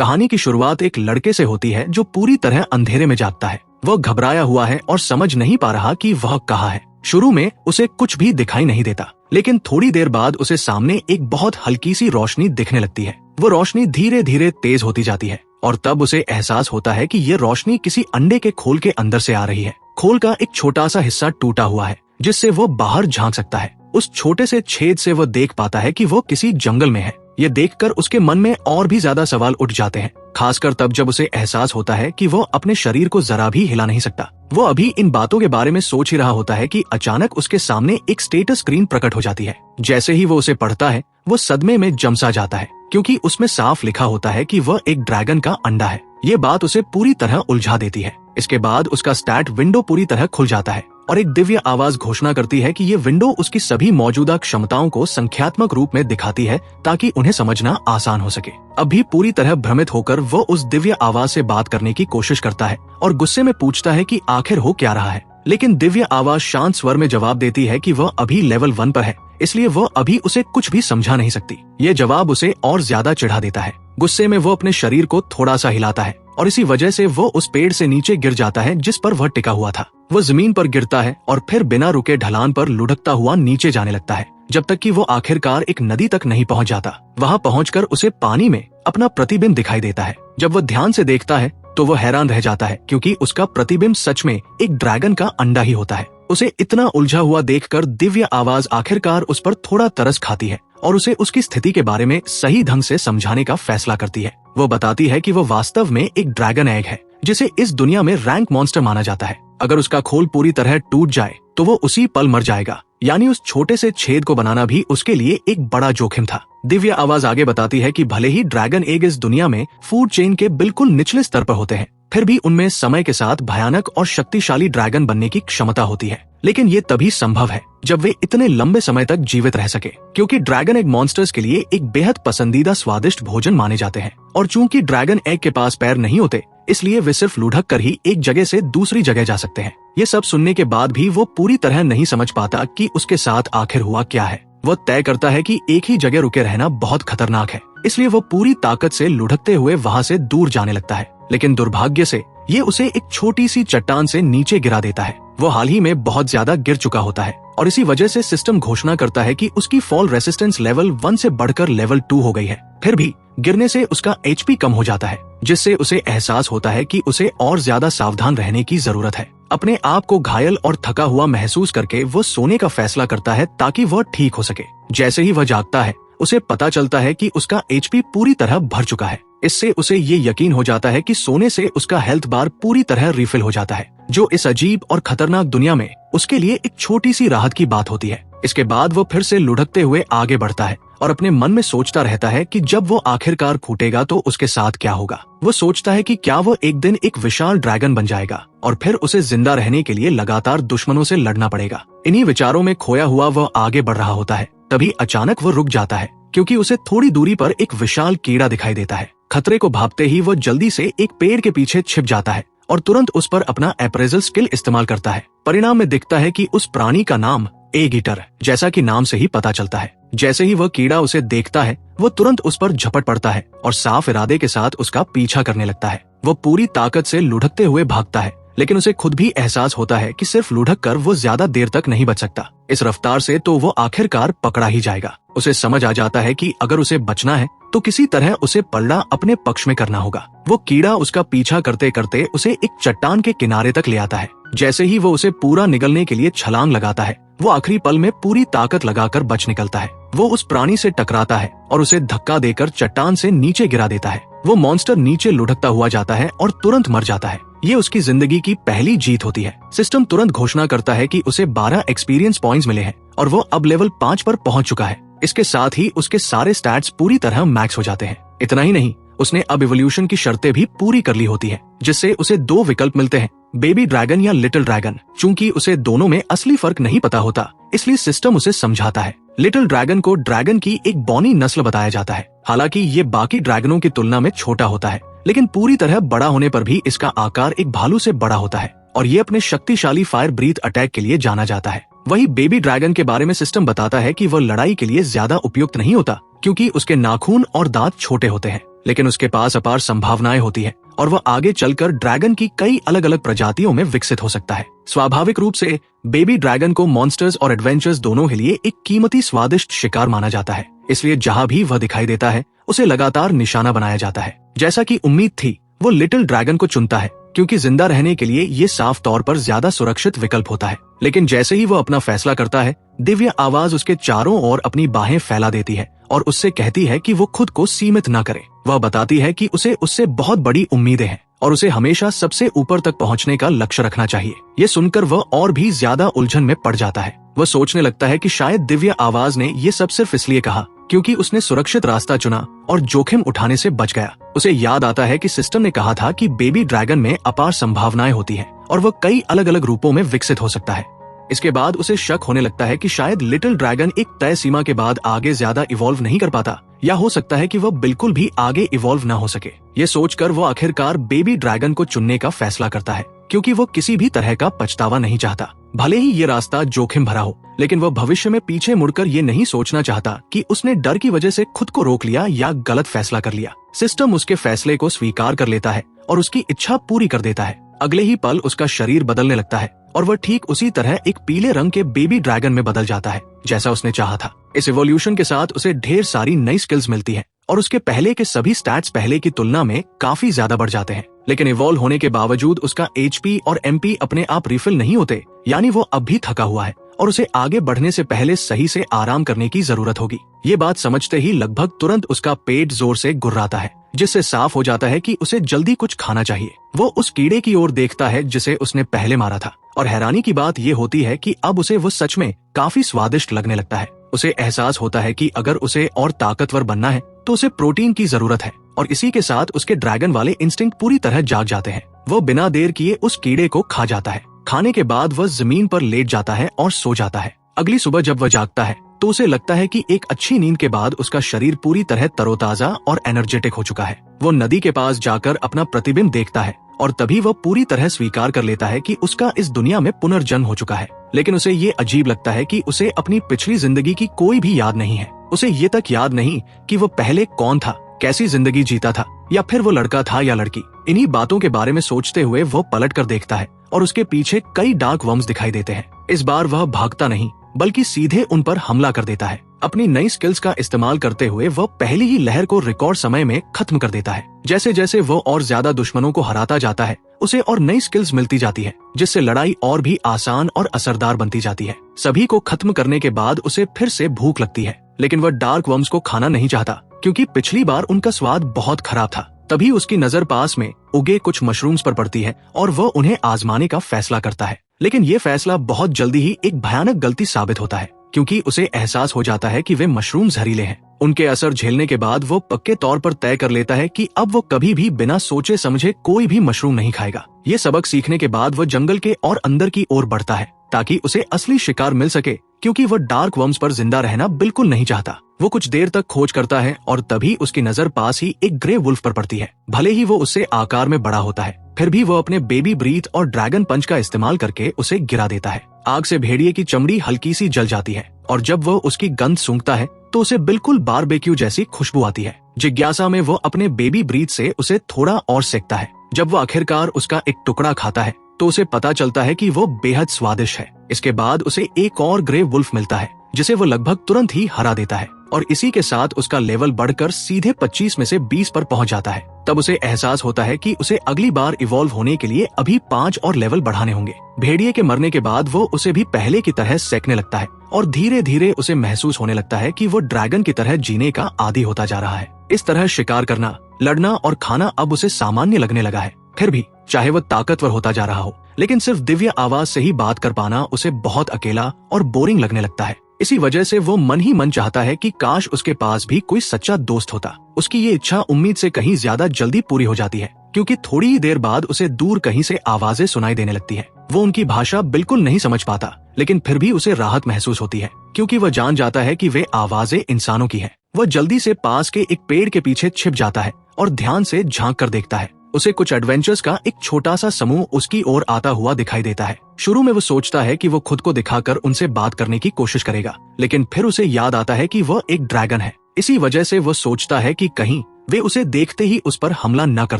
कहानी की शुरुआत एक लड़के से होती है जो पूरी तरह अंधेरे में जागता है। वह घबराया हुआ है और समझ नहीं पा रहा कि वह कहाँ है। शुरू में उसे कुछ भी दिखाई नहीं देता, लेकिन थोड़ी देर बाद उसे सामने एक बहुत हल्की सी रोशनी दिखने लगती है। वो रोशनी धीरे धीरे तेज होती जाती है और तब उसे एहसास होता है कि ये रोशनी किसी अंडे के खोल के अंदर से आ रही है। खोल का एक छोटा सा हिस्सा टूटा हुआ है जिससे वो बाहर झांक सकता है। उस छोटे से छेद से वो देख पाता है कि वो किसी जंगल में है। ये देखकर उसके मन में और भी ज्यादा सवाल उठ जाते हैं, खासकर तब जब उसे एहसास होता है कि वो अपने शरीर को जरा भी हिला नहीं सकता। वो अभी इन बातों के बारे में सोच ही रहा होता है कि अचानक उसके सामने एक स्टेटस स्क्रीन प्रकट हो जाती है। जैसे ही वो उसे पढ़ता है, वो सदमे में जमसा जाता है, क्योंकि उसमें साफ लिखा होता है कि वह एक ड्रैगन का अंडा है। ये बात उसे पूरी तरह उलझा देती है। इसके बाद उसका स्टैट विंडो पूरी तरह खुल जाता है और एक दिव्य आवाज घोषणा करती है कि ये विंडो उसकी सभी मौजूदा क्षमताओं को संख्यात्मक रूप में दिखाती है ताकि उन्हें समझना आसान हो सके। अभी पूरी तरह भ्रमित होकर वो उस दिव्य आवाज से बात करने की कोशिश करता है और गुस्से में पूछता है कि आखिर हो क्या रहा है। लेकिन दिव्य आवाज शांत स्वर में जवाब देती है कि वह अभी लेवल 1 पर है, इसलिए वह अभी उसे कुछ भी समझा नहीं सकती। ये जवाब उसे और ज्यादा चिढ़ा देता है। गुस्से में वो अपने शरीर को थोड़ा सा हिलाता है और इसी वजह से वो उस पेड़ से नीचे गिर जाता है जिस पर वह टिका हुआ था। वो जमीन पर गिरता है और फिर बिना रुके ढलान पर लुढ़कता हुआ नीचे जाने लगता है, जब तक कि वो आखिरकार एक नदी तक नहीं पहुंच जाता। वहां पहुंचकर उसे पानी में अपना प्रतिबिंब दिखाई देता है। जब वो ध्यान से देखता है तो वो हैरान रह जाता है, क्योंकि उसका प्रतिबिंब सच में एक ड्रैगन का अंडा ही होता है। उसे इतना उलझा हुआ देखकर दिव्य आवाज आखिरकार उस पर थोड़ा तरस खाती है और उसे उसकी स्थिति के बारे में सही ढंग से समझाने का फैसला करती है। वो बताती है कि वो वास्तव में एक ड्रैगन एग है, जिसे इस दुनिया में रैंक मॉन्स्टर माना जाता है। अगर उसका खोल पूरी तरह टूट जाए तो वो उसी पल मर जाएगा, यानी उस छोटे से छेद को बनाना भी उसके लिए एक बड़ा जोखिम था। दिव्य आवाज आगे बताती है कि भले ही ड्रैगन एग इस दुनिया में फूड चेन के बिल्कुल निचले स्तर पर होते हैं, फिर भी उनमें समय के साथ भयानक और शक्तिशाली ड्रैगन बनने की क्षमता होती है। लेकिन ये तभी संभव है जब वे इतने लंबे समय तक जीवित रह सके, क्योंकि ड्रैगन एग मॉन्स्टर्स के लिए एक बेहद पसंदीदा स्वादिष्ट भोजन माने जाते हैं। और चूंकि ड्रैगन एग के पास पैर नहीं होते, इसलिए वे सिर्फ लुढ़क कर ही एक जगह से दूसरी जगह जा सकते हैं। ये सब सुनने के बाद भी वो पूरी तरह नहीं समझ पाता कि उसके साथ आखिर हुआ क्या है। वो तय करता है कि एक ही जगह रुके रहना बहुत खतरनाक है, इसलिए वो पूरी ताकत से लुढ़कते हुए वहाँ से दूर जाने लगता है। लेकिन दुर्भाग्य से ये उसे एक छोटी सी चट्टान से नीचे गिरा देता है। वो हाल ही में बहुत ज्यादा गिर चुका होता है और इसी वजह से सिस्टम घोषणा करता है कि उसकी फॉल रेसिस्टेंस लेवल 1 से बढ़कर लेवल 2 हो गई है। फिर भी गिरने से उसका HP कम हो जाता है, जिससे उसे एहसास होता है कि उसे और ज्यादा सावधान रहने की जरूरत है। अपने आप को घायल और थका हुआ महसूस करके वो सोने का फैसला करता है ताकि वह ठीक हो सके। जैसे ही वह जागता है, उसे पता चलता है कि उसका HP पूरी तरह भर चुका है। इससे उसे ये यकीन हो जाता है कि सोने से उसका हेल्थ बार पूरी तरह रिफिल हो जाता है, जो इस अजीब और खतरनाक दुनिया में उसके लिए एक छोटी सी राहत की बात होती है। इसके बाद वो फिर से लुढ़कते हुए आगे बढ़ता है और अपने मन में सोचता रहता है कि जब वो आखिरकार फूटेगा तो उसके साथ क्या होगा। वो सोचता है कि क्या वो एक दिन एक विशाल ड्रैगन बन जाएगा और फिर उसे जिंदा रहने के लिए लगातार दुश्मनों से लड़ना पड़ेगा। इन्हीं विचारों में खोया हुआ वह आगे बढ़ रहा होता है। तभी अचानक वो रुक जाता है, क्योंकि उसे थोड़ी दूरी पर एक विशाल कीड़ा दिखाई देता है। खतरे को भांपते ही वो जल्दी से एक पेड़ के पीछे छिप जाता है और तुरंत उस पर अपना अप्रेजल स्किल इस्तेमाल करता है। परिणाम में दिखता है कि उस प्राणी का नाम एग ईटर, जैसा कि नाम से ही पता चलता है। जैसे ही वह कीड़ा उसे देखता है, वो तुरंत उस पर झपट पड़ता है और साफ इरादे के साथ उसका पीछा करने लगता है। वो पूरी ताकत से लुढ़कते हुए भागता है, लेकिन उसे खुद भी एहसास होता है कि सिर्फ लुढ़क कर वो ज्यादा देर तक नहीं बच सकता। इस रफ्तार से तो वो आखिरकार पकड़ा ही जाएगा। उसे समझ आ जाता है कि अगर उसे बचना है तो किसी तरह उसे पलड़ा अपने पक्ष में करना होगा। वो कीड़ा उसका पीछा करते करते उसे एक चट्टान के किनारे तक ले आता है। जैसे ही वो उसे पूरा निगलने के लिए छलांग लगाता है, वो आखिरी पल में पूरी ताकत लगाकर बच निकलता है। वो उस प्राणी से टकराता है और उसे धक्का देकर चट्टान से नीचे गिरा देता है। वो मॉन्स्टर नीचे लुढ़कता हुआ जाता है और तुरंत मर जाता है। ये उसकी जिंदगी की पहली जीत होती है। सिस्टम तुरंत घोषणा करता है कि उसे 12 एक्सपीरियंस पॉइंट्स मिले हैं और वो अब लेवल 5 पर पहुंच चुका है। इसके साथ ही उसके सारे स्टैट्स पूरी तरह मैक्स हो जाते हैं। इतना ही नहीं, उसने अब इवोल्यूशन की शर्तें भी पूरी कर ली होती है, जिससे उसे 2 विकल्प मिलते हैं, बेबी ड्रैगन या लिटिल ड्रैगन। चूंकि उसे दोनों में असली फर्क नहीं पता होता, इसलिए सिस्टम उसे समझाता है। लिटिल ड्रैगन को ड्रैगन की एक बौनी नस्ल बताया जाता है। हालांकि ये बाकी ड्रैगनों की तुलना में छोटा होता है, लेकिन पूरी तरह बड़ा होने पर भी इसका आकार एक भालू से बड़ा होता है और ये अपने शक्तिशाली फायर ब्रीथ अटैक के लिए जाना जाता है। वही बेबी ड्रैगन के बारे में सिस्टम बताता है कि वह लड़ाई के लिए ज्यादा उपयुक्त नहीं होता, क्योंकि उसके नाखून और दांत छोटे होते हैं। लेकिन उसके पास अपार संभावनाएं होती है और वह आगे चलकर ड्रैगन की कई अलग अलग प्रजातियों में विकसित हो सकता है। स्वाभाविक रूप से बेबी ड्रैगन को मॉन्स्टर्स और एडवेंचर्स दोनों के लिए एक कीमती स्वादिष्ट शिकार माना जाता है, इसलिए जहां भी वह दिखाई देता है उसे लगातार निशाना बनाया जाता है। जैसा कि उम्मीद थी, वो लिटिल ड्रैगन को चुनता है क्योंकि जिंदा रहने के लिए ये साफ तौर पर ज्यादा सुरक्षित विकल्प होता है। लेकिन जैसे ही वो अपना फैसला करता है, दिव्य आवाज उसके चारों ओर अपनी बाहें फैला देती है और उससे कहती है कि वो खुद को सीमित न करे। वह बताती है कि उसे उससे बहुत बड़ी उम्मीदें हैं और उसे हमेशा सबसे ऊपर तक पहुंचने का लक्ष्य रखना चाहिए। ये सुनकर वह और भी ज्यादा उलझन में पड़ जाता है। वह सोचने लगता है कि शायद दिव्य आवाज ने ये सब सिर्फ इसलिए कहा क्योंकि उसने सुरक्षित रास्ता चुना और जोखिम उठाने से बच गया। उसे याद आता है कि सिस्टम ने कहा था कि बेबी ड्रैगन में अपार संभावनाएं होती हैं और वह कई अलग अलग रूपों में विकसित हो सकता है। इसके बाद उसे शक होने लगता है कि शायद लिटिल ड्रैगन एक तय सीमा के बाद आगे ज्यादा इवॉल्व नहीं कर पाता, या हो सकता है कि वह बिल्कुल भी आगे इवॉल्व न हो सके। ये सोचकर वो आखिरकार बेबी ड्रैगन को चुनने का फैसला करता है क्योंकि वो किसी भी तरह का पछतावा नहीं चाहता। भले ही ये रास्ता जोखिम भरा हो, लेकिन वह भविष्य में पीछे मुड़कर ये नहीं सोचना चाहता कि उसने डर की वजह से खुद को रोक लिया या गलत फैसला कर लिया। सिस्टम उसके फैसले को स्वीकार कर लेता है और उसकी इच्छा पूरी कर देता है। अगले ही पल उसका शरीर बदलने लगता है और वह ठीक उसी तरह एक पीले रंग के बेबी ड्रैगन में बदल जाता है जैसा उसने चाहा था। इस इवोल्यूशन के साथ उसे ढेर सारी नई स्किल्स मिलती है और उसके पहले के सभी स्टैट्स पहले की तुलना में काफी ज्यादा बढ़ जाते हैं। लेकिन इवॉल्व होने के बावजूद उसका HP और MP अपने आप रिफिल नहीं होते, यानी वो अब भी थका हुआ है और उसे आगे बढ़ने से पहले सही से आराम करने की जरूरत होगी। ये बात समझते ही लगभग तुरंत उसका पेट जोर से गुर्राता है, जिससे साफ हो जाता है कि उसे जल्दी कुछ खाना चाहिए। वो उस कीड़े की ओर देखता है जिसे उसने पहले मारा था और हैरानी की बात ये होती है कि अब उसे वो सच में काफी स्वादिष्ट लगने लगता है। उसे एहसास होता है कि अगर उसे और ताकतवर बनना है तो उसे प्रोटीन की जरूरत है और इसी के साथ उसके ड्रैगन वाले इंस्टिंक्ट पूरी तरह जाग जाते हैं। वो बिना देर किए उस कीड़े को खा जाता है। खाने के बाद वह जमीन पर लेट जाता है और सो जाता है। अगली सुबह जब वह जागता है तो उसे लगता है कि एक अच्छी नींद के बाद उसका शरीर पूरी तरह तरोताजा और एनर्जेटिक हो चुका है। वो नदी के पास जाकर अपना प्रतिबिंब देखता है और तभी वह पूरी तरह स्वीकार कर लेता है कि उसका इस दुनिया में पुनर्जन्म हो चुका है। लेकिन उसे ये अजीब लगता है कि उसे अपनी पिछली जिंदगी की कोई भी याद नहीं है। उसे ये तक याद नहीं कि वो पहले कौन था, कैसी जिंदगी जीता था, या फिर वो लड़का था या लड़की। इन्हीं बातों के बारे में सोचते हुए वो पलट कर देखता है और उसके पीछे कई डार्क वर्म्स दिखाई देते हैं। इस बार वह भागता नहीं बल्कि सीधे उन पर हमला कर देता है। अपनी नई स्किल्स का इस्तेमाल करते हुए वह पहली ही लहर को रिकॉर्ड समय में खत्म कर देता है। जैसे जैसे वो और ज्यादा दुश्मनों को हराता जाता है, उसे और नई स्किल्स मिलती जाती है, जिससे लड़ाई और भी आसान और असरदार बनती जाती है। सभी को खत्म करने के बाद उसे फिर से भूख लगती है, लेकिन वह डार्क वर्म्स को खाना नहीं चाहता क्योंकि पिछली बार उनका स्वाद बहुत खराब था। तभी उसकी नजर पास में उगे कुछ मशरूम्स पर पड़ती है और वह उन्हें आजमाने का फैसला करता है। लेकिन ये फैसला बहुत जल्दी ही एक भयानक गलती साबित होता है क्योंकि उसे एहसास हो जाता है कि वे मशरूम जहरीले हैं। उनके असर झेलने के बाद वो पक्के तौर पर तय कर लेता है कि अब वो कभी भी बिना सोचे समझे कोई भी मशरूम नहीं खाएगा। ये सबक सीखने के बाद वो जंगल के और अंदर की ओर बढ़ता है ताकि उसे असली शिकार मिल सके, क्योंकि वो डार्क वर्म्स पर जिंदा रहना बिल्कुल नहीं चाहता। वो कुछ देर तक खोज करता है और तभी उसकी नजर पास ही एक ग्रे वुल्फ पर पड़ती है। भले ही वो उससे आकार में बड़ा होता है, फिर भी वो अपने बेबी ब्रीथ और ड्रैगन पंच का इस्तेमाल करके उसे गिरा देता है। आग से भेड़िए की चमड़ी हल्की सी जल जाती है और जब वो उसकी गंध सूंघता है तो उसे बिल्कुल बारबेक्यू जैसी खुशबू आती है। जिज्ञासा में वो अपने बेबी ब्रीथ से उसे थोड़ा और सेकता है। जब वो आखिरकार उसका एक टुकड़ा खाता है तो उसे पता चलता है कि वो बेहद स्वादिष्ट है। इसके बाद उसे एक और ग्रे वुल्फ मिलता है जिसे वो लगभग तुरंत ही हरा देता है और इसी के साथ उसका लेवल बढ़कर सीधे 25 में से 20 पर पहुंच जाता है। तब उसे एहसास होता है कि उसे अगली बार इवॉल्व होने के लिए अभी 5 और लेवल बढ़ाने होंगे। भेड़िए के मरने के बाद वो उसे भी पहले की तरह सेकने लगता है और धीरे धीरे उसे महसूस होने लगता है कि वो ड्रैगन की तरह जीने का आदी होता जा रहा है। इस तरह शिकार करना, लड़ना और खाना अब उसे सामान्य लगने लगा है। फिर भी चाहे वह ताकतवर होता जा रहा हो, लेकिन सिर्फ दिव्य आवाज से ही बात कर पाना उसे बहुत अकेला और बोरिंग लगने लगता है। इसी वजह से वो मन ही मन चाहता है कि काश उसके पास भी कोई सच्चा दोस्त होता। उसकी ये इच्छा उम्मीद से कहीं ज्यादा जल्दी पूरी हो जाती है क्योंकि थोड़ी ही देर बाद उसे दूर कहीं से आवाजें सुनाई देने लगती है। वो उनकी भाषा बिल्कुल नहीं समझ पाता, लेकिन फिर भी उसे राहत महसूस होती है क्योंकि वह जान जाता है कि वे आवाजें इंसानों की है। वह जल्दी से पास के एक पेड़ के पीछे छिप जाता है और ध्यान से झांक कर देखता है। उसे कुछ एडवेंचर्स का एक छोटा सा समूह उसकी ओर आता हुआ दिखाई देता है। शुरू में वो सोचता है कि वो खुद को दिखाकर उनसे बात करने की कोशिश करेगा, लेकिन फिर उसे याद आता है कि वह एक ड्रैगन है। इसी वजह से वो सोचता है कि कहीं वे उसे देखते ही उस पर हमला न कर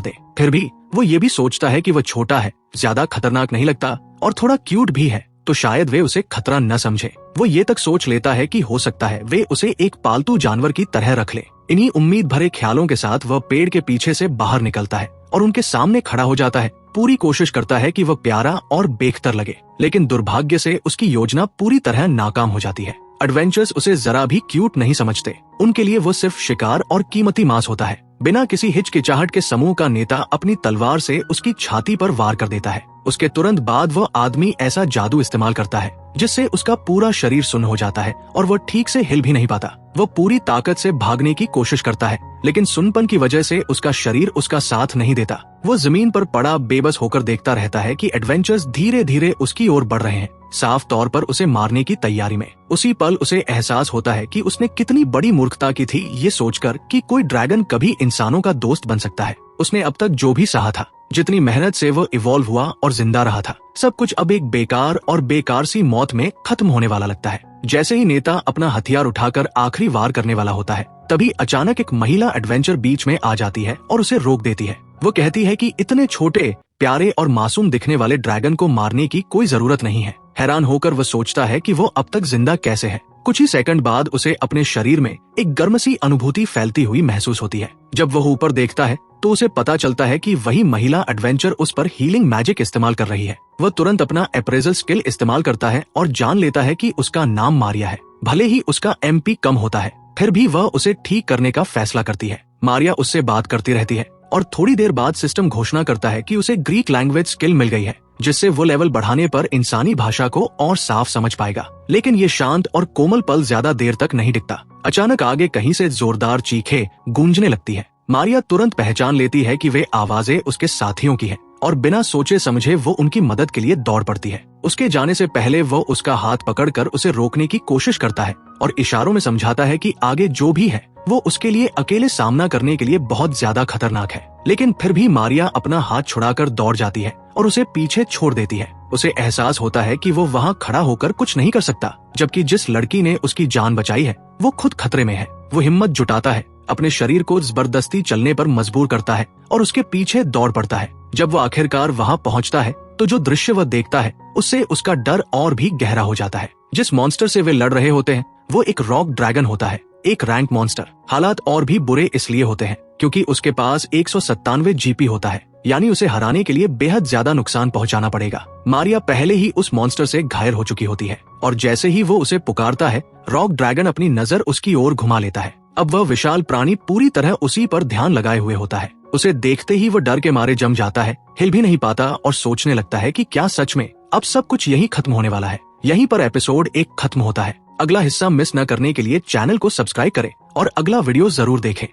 दे। फिर भी वो ये भी सोचता है कि वह छोटा है, ज्यादा खतरनाक नहीं लगता और थोड़ा क्यूट भी है, तो शायद वे उसे खतरा न समझे। वो ये तक सोच लेता है कि हो सकता है वे उसे एक पालतू जानवर की तरह रख ले। इन्हीं उम्मीद भरे ख्यालों के साथ वह पेड़ के पीछे से बाहर निकलता है और उनके सामने खड़ा हो जाता है। पूरी कोशिश करता है कि वह प्यारा और बेखतर लगे, लेकिन दुर्भाग्य से उसकी योजना पूरी तरह नाकाम हो जाती है। एडवेंचर्स उसे जरा भी क्यूट नहीं समझते। उनके लिए वो सिर्फ शिकार और कीमती मांस होता है। बिना किसी हिचकिचाहट के समूह का नेता अपनी तलवार से उसकी छाती पर वार कर देता है। उसके तुरंत बाद वह आदमी ऐसा जादू इस्तेमाल करता है जिससे उसका पूरा शरीर सुन्न हो जाता है और वह ठीक से हिल भी नहीं पाता। वह पूरी ताकत से भागने की कोशिश करता है, लेकिन सुनपन की वजह से उसका शरीर उसका साथ नहीं देता। वो जमीन पर पड़ा बेबस होकर देखता रहता है कि एडवेंचर्स धीरे धीरे उसकी ओर बढ़ रहे हैं, साफ तौर पर उसे मारने की तैयारी में। उसी पल उसे एहसास होता है कि उसने कितनी बड़ी मूर्खता की थी ये सोचकर कि कोई ड्रैगन कभी इंसानों का दोस्त बन सकता है। उसने अब तक जो भी सहा था, जितनी मेहनत से वो इवॉल्व हुआ और जिंदा रहा था, सब कुछ अब एक बेकार और बेकार सी मौत में खत्म होने वाला लगता है। जैसे ही नेता अपना हथियार उठाकर आखिरी वार करने वाला होता है, तभी अचानक एक महिला एडवेंचर बीच में आ जाती है और उसे रोक देती है। वो कहती है कि इतने छोटे, प्यारे और मासूम दिखने वाले ड्रैगन को मारने की कोई जरूरत नहीं है। हैरान होकर वो सोचता है कि वो अब तक जिंदा कैसे है। कुछ ही सेकंड बाद उसे अपने शरीर में एक गर्म सी अनुभूति फैलती हुई महसूस होती है। जब वह ऊपर देखता है तो उसे पता चलता है कि वही महिला एडवेंचर उस पर हीलिंग मैजिक इस्तेमाल कर रही है। वह तुरंत अपना अप्रेजल स्किल इस्तेमाल करता है और जान लेता है कि उसका नाम मारिया है। भले ही उसका MP कम होता है, फिर भी वह उसे ठीक करने का फैसला करती है। मारिया उससे बात करती रहती है और थोड़ी देर बाद सिस्टम घोषणा करता है कि उसे ग्रीक लैंग्वेज स्किल मिल गई है, जिससे वो लेवल बढ़ाने पर इंसानी भाषा को और साफ समझ पाएगा। लेकिन ये शांत और कोमल पल ज्यादा देर तक नहीं टिकता। अचानक आगे कहीं से जोरदार चीखें गूंजने लगती है। मारिया तुरंत पहचान लेती है कि वे आवाजें उसके साथियों की है और बिना सोचे समझे वो उनकी मदद के लिए दौड़ पड़ती है। उसके जाने से पहले वो उसका हाथ पकड़कर उसे रोकने की कोशिश करता है और इशारों में समझाता है कि आगे जो भी है वो उसके लिए अकेले सामना करने के लिए बहुत ज्यादा खतरनाक है। लेकिन फिर भी मारिया अपना हाथ छुड़ाकर दौड़ जाती है और उसे पीछे छोड़ देती है। उसे एहसास होता है कि वो वहाँ खड़ा होकर कुछ नहीं कर सकता, जबकि जिस लड़की ने उसकी जान बचाई है वो खुद खतरे में है। वो हिम्मत जुटाता है, अपने शरीर को जबरदस्ती चलने पर मजबूर करता है और उसके पीछे दौड़ पड़ता है। जब वो आखिरकार वहाँ पहुँचता है तो जो दृश्य वह देखता है उससे उसका डर और भी गहरा हो जाता है। जिस मॉन्स्टर से वे लड़ रहे होते हैं वो एक रॉक ड्रैगन होता है, एक रैंक मॉन्स्टर। हालात और भी बुरे इसलिए होते हैं क्योंकि उसके पास 197 GP होता है, यानी उसे हराने के लिए बेहद ज्यादा नुकसान पहुंचाना पड़ेगा। मारिया पहले ही उस मॉन्स्टर से घायल हो चुकी होती है और जैसे ही वो उसे पुकारता है, रॉक ड्रैगन अपनी नजर उसकी ओर घुमा लेता है। अब वह विशाल प्राणी पूरी तरह उसी पर ध्यान लगाए हुए होता है। उसे देखते ही वो डर के मारे जम जाता है, हिल भी नहीं पाता और सोचने लगता है कि क्या सच में अब सब कुछ यही खत्म होने वाला है। यहीं पर एपिसोड 1 खत्म होता है। अगला हिस्सा मिस न करने के लिए चैनल को सब्सक्राइब करें और अगला वीडियो जरूर देखें।